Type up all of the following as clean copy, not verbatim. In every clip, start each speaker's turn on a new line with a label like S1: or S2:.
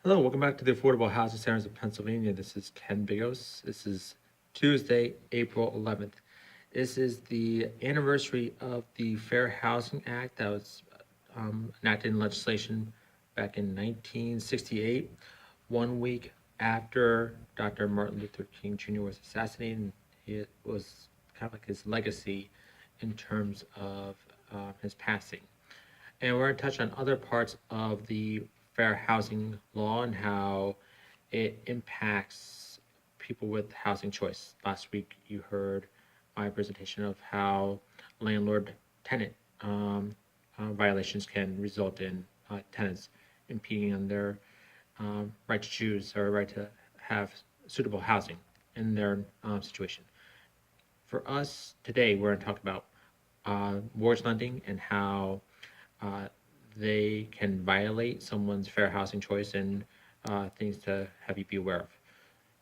S1: Hello, welcome back to the Affordable Housing Centers of Pennsylvania. This is Ken Bigos. This is Tuesday, April 11th. This is the anniversary of the Fair Housing Act that was enacted in legislation back in 1968, 1 week after Dr. Martin Luther King Jr. was assassinated. It was kind of like his legacy in terms of his passing. And we're going to touch on other parts of the fair housing law and how it impacts people with housing choice. Last week, you heard my presentation of how landlord tenant violations can result in tenants impeding on their right to choose or right to have suitable housing in their situation. For us today, we're going to talk about mortgage lending and how uh, they can violate someone's fair housing choice and things to have you be aware of.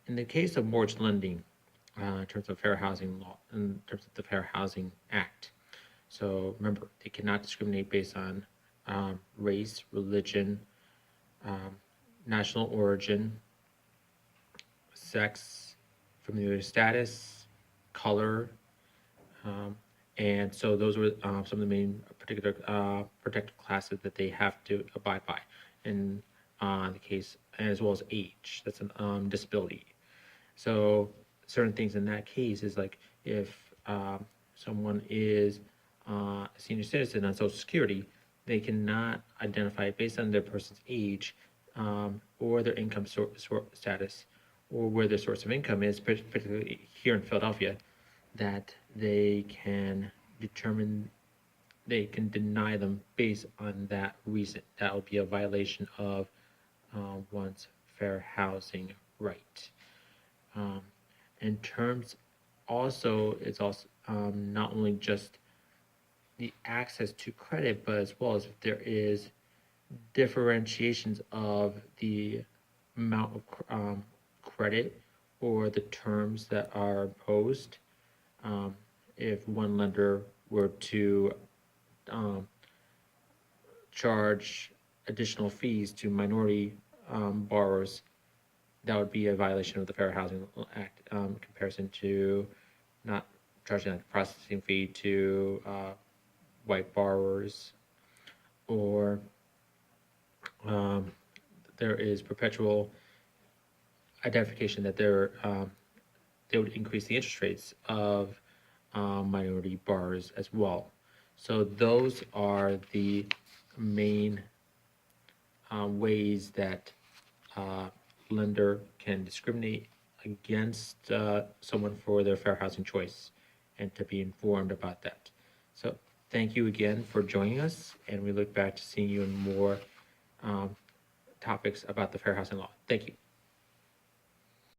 S1: In the case of mortgage lending, in terms of fair housing law, in terms of the Fair Housing Act, so remember, they cannot discriminate based on race, religion, um, national origin, sex, familial status, color, um, and so those were some of the main particular protected classes that they have to abide by in the case, as well as age. That's a disability. So certain things in that case is like if someone is a senior citizen on Social Security, they cannot identify based on their person's age or their income status or where their source of income is, particularly here in Philadelphia, that they can determine, they can deny them based on that reason. That would be a violation of one's fair housing right. Um, in terms, also, it's also not only just the access to credit, but as well as if there is differentiations of the amount of credit or the terms that are imposed. If one lender were to um, charge additional fees to minority borrowers, that would be a violation of the Fair Housing Act in comparison to not charging like a processing fee to white borrowers, or there is perpetual identification that they would increase the interest rates of minority borrowers as well. So those are the main ways that lender can discriminate against someone for their fair housing choice, and to be informed about that. So thank you again for joining us, and we look back to seeing you in more topics about the fair housing law. Thank you.